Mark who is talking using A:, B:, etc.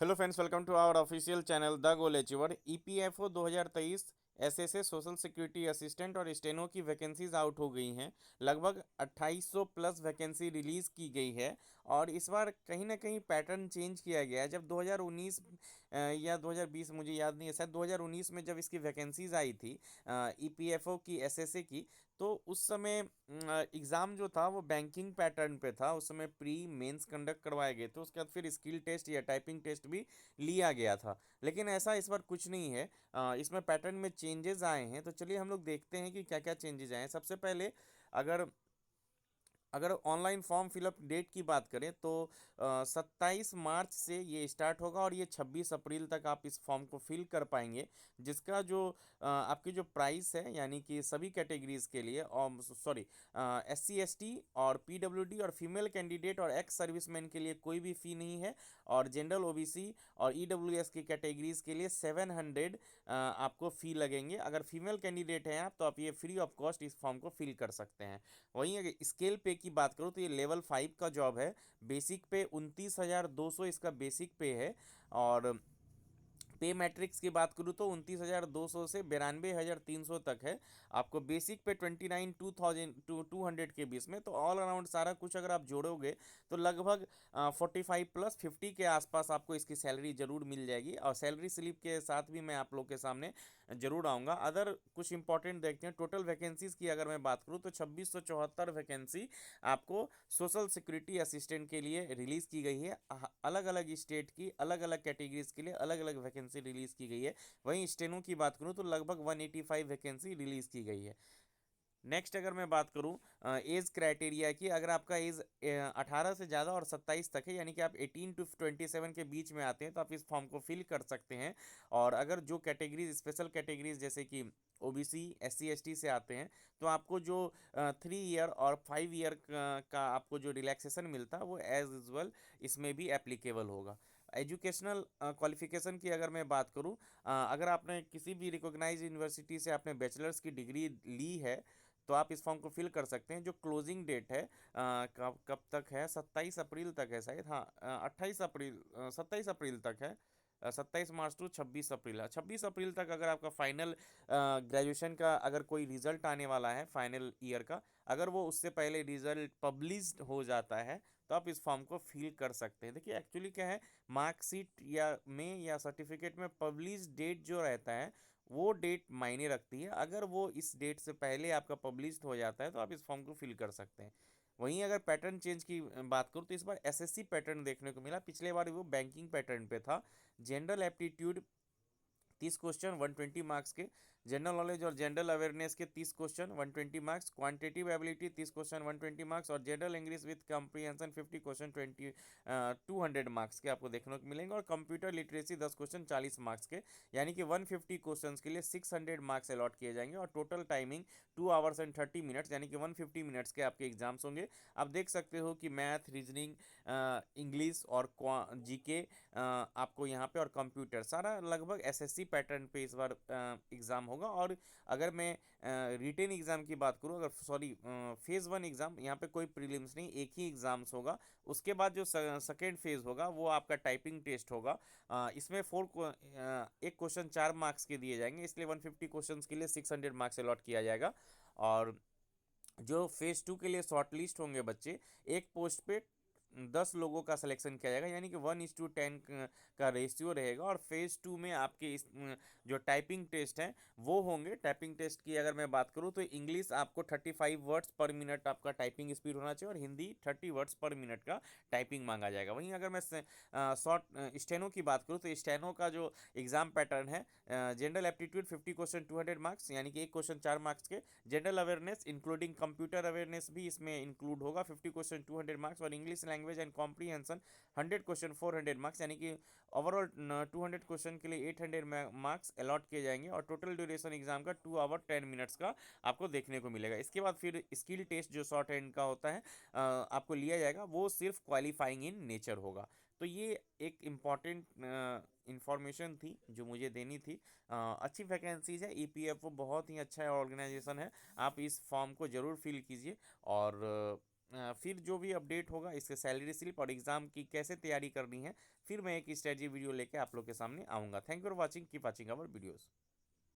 A: Hello friends, welcome to our official channel the goal achiever. EPFO 2023 SSA social security assistant और steno की vacancies out हो गई हैं। लगभग 2800 प्लस वैकेंसी रिलीज़ की गई है। और इस बार कहीं ना कहीं पैटर्न चेंज किया गया है। जब 2019 या 2020, मुझे याद नहीं है, शायद 2019 में जब इसकी वैकेंसीज आई थी ईपीएफओ की, एसएसए की, तो उस समय एग्ज़ाम जो था वो बैंकिंग पैटर्न पे था। उस समय प्री मेंस कंडक्ट करवाए गए थे, उसके बाद फिर स्किल टेस्ट या टाइपिंग टेस्ट भी लिया गया था। लेकिन ऐसा इस बार कुछ नहीं है। इसमें पैटर्न में चेंजेस आए हैं, तो चलिए हम लोग देखते हैं कि क्या क्या चेंजेस आए हैं। सबसे पहले अगर अगर ऑनलाइन फॉर्म फिलअप डेट की बात करें तो 27 मार्च से ये स्टार्ट होगा और ये 26 अप्रैल तक आप इस फॉर्म को फिल कर पाएंगे। जिसका जो आपकी जो प्राइस है, यानी कि सभी कैटेगरीज के लिए, और सॉरी, SC ST और PWD और फीमेल कैंडिडेट और एक्स सर्विसमैन के लिए कोई भी फ़ी नहीं है। और जनरल OBC और EWS की कैटेगरीज के लिए 700 आपको फ़ी लगेंगे। अगर फीमेल कैंडिडेट हैं आप, तो आप ये फ्री ऑफ कॉस्ट इस फॉर्म को फिल कर सकते हैं। वहीं अगर स्केल पे की बात करूँ तो ये लेवल 5 का जॉब है। बेसिक पे 29,200 इसका बेसिक पे है। और पे मैट्रिक्स की बात करूँ तो 29,200 से 92,300 तक है। आपको बेसिक पे 29,200 के बीच में, तो ऑल अराउंड सारा कुछ अगर आप जोड़ोगे तो लगभग 45 + 50 के आसपास आपको इसकी सैलरी जरूर मिल जाएगी। और सैलरी स्लिप के साथ भी मैं आप लोग के सामने जरूर आऊँगा। अदर कुछ इंपॉर्टेंट देखते हैं। टोटल वैकेंसीज़ की अगर मैं बात करूँ तो 2674 वैकेंसी आपको सोशल सिक्योरिटी असिस्टेंट के लिए रिलीज़ की गई है। अलग अलग स्टेट की अलग अलग कैटेगरीज के लिए अलग अलग वैकेंसी रिलीज़ की गई है। वहीं स्टेनो की बात करूँ तो लगभग 185 वैकेंसी रिलीज़ की गई है। नेक्स्ट अगर मैं बात करूं एज क्राइटेरिया की, अगर आपका एज 18 से ज़्यादा और 27 तक है, यानी कि आप 18 to 27 के बीच में आते हैं, तो आप इस फॉर्म को फिल कर सकते हैं। और अगर जो कैटेगरीज, स्पेशल कैटेगरीज जैसे कि OBC SC ST से आते हैं, तो आपको जो 3 ईयर और 5 ईयर का आपको जो रिलैक्सेशन मिलता है वो एज यूजल इसमें भी एप्लीकेबल होगा। एजुकेशनल क्वालिफिकेशन की अगर मैं बात करूं, अगर आपने किसी भी रिकॉग्नाइज यूनिवर्सिटी से आपने बैचलर्स की डिग्री ली है, तो आप इस फॉर्म को फिल कर सकते हैं। जो क्लोजिंग डेट है कब कब तक है, 27 अप्रैल तक है शायद, हाँ, 28 अप्रैल, 27 अप्रैल तक है। 27 मार्च टू 26 अप्रैल, 26 अप्रैल तक अगर आपका फाइनल ग्रेजुएशन का अगर कोई रिजल्ट आने वाला है फाइनल ईयर का, अगर वो उससे पहले रिजल्ट पब्लिश्ड हो जाता है, तो आप इस फॉर्म को फिल कर सकते हैं। देखिए एक्चुअली क्या है, मार्कशीट या सर्टिफिकेट में पब्लिश डेट जो रहता है, वो डेट मायने रखती है। अगर वो इस डेट से पहले आपका पब्लिश्ड हो जाता है, तो आप इस फॉर्म को फिल कर सकते हैं। वहीं अगर पैटर्न चेंज की बात करूँ तो इस बार SSC पैटर्न देखने को मिला। पिछले बार वो बैंकिंग पैटर्न पे था। जनरल एप्टीट्यूड 30 क्वेश्चन 120 मार्क्स के, जनरल नॉलेज और जनरल अवेयरनेस के 30 question 120 marks, quantitative ability 30 question 120 marks, और general English with comprehension 50 question 200 marks के आपको देखने को मिलेंगे। और कंप्यूटर लिटरेसी 10 क्वेश्चन 40 मार्क्स के, यानी कि 150 क्वेश्चन के लिए 600 मार्क्स अलॉट किए जाएंगे। और total timing 2 hours and 30 minutes, यानी कि 150 मिनट्स के आपके एग्जाम्स होंगे। आप देख सकते हो कि मैथ, रीजनिंग, इंग्लिश और GK आपको यहाँ पे, और कंप्यूटर, सारा लगभग SSC पैटर्न पे इस बार एग्ज़ाम होगा। और अगर मैं रिटेन एग्ज़ाम की बात करूँ, अगर सॉरी, फेज़ 1 एग्ज़ाम, यहाँ पे कोई प्रीलिम्स नहीं, एक ही एग्ज़ाम्स होगा। उसके बाद जो सेकेंड फेज़ होगा वो आपका टाइपिंग टेस्ट होगा। इसमें एक क्वेश्चन 4 मार्क्स के दिए जाएंगे, इसलिए 150 क्वेश्चन के लिए 600 मार्क्स अलॉट किया जाएगा। और जो फेज़ 2 के लिए शॉर्ट लिस्ट होंगे बच्चे, एक पोस्ट पे 10 लोगों का सिलेक्शन किया जाएगा, यानी कि 1:10 का रेशियो रहेगा। और फेज़ 2 में आपके जो टाइपिंग टेस्ट हैं वो होंगे। टाइपिंग टेस्ट की अगर मैं बात करूँ तो इंग्लिश आपको 35 वर्ड्स पर मिनट आपका टाइपिंग स्पीड होना चाहिए, और हिंदी 30 वर्ड्स पर मिनट का टाइपिंग मांगा जाएगा। वहीं अगर मैं शॉर्ट स्टेनो की बात करूँ तो स्टेनो का जो एग्ज़ाम पैटर्न है, जनरल एप्टीट्यूड 50 क्वेश्चन 200 मार्क्स, यानी कि एक क्वेश्चन 4 मार्क्स के। General awareness including computer awareness भी इसमें इंक्लूड होगा, 50 क्वेश्चन 200 मार्क्स। और English language and comprehension 100 question 400 marks, यानी कि ओवरऑल 200 क्वेश्चन के लिए 800 मार्क्स अलॉट किए जाएंगे। और टोटल ड्यूरेशन एग्जाम का 2 आवर 10 मिनट्स का आपको देखने को मिलेगा। इसके बाद फिर स्किल टेस्ट जो शॉर्ट हैंड का होता है आपको लिया जाएगा, वो सिर्फ क्वालिफाइंग इन नेचर होगा। तो ये एक इम्पॉर्टेंट इंफॉर्मेशन थी जो मुझे देनी थी। अच्छी वैकेंसीज है, EPFO बहुत ही अच्छा ऑर्गेनाइजेशन है। आप इस फॉर्म को ज़रूर फिल कीजिए। और फिर जो भी अपडेट होगा इसके सैलरी स्लिप और एग्ज़ाम की कैसे तैयारी करनी है, फिर मैं एक स्ट्रेटजी वीडियो लेके आप लोग के सामने आऊँगा। Thank you for watching, keep watching our videos.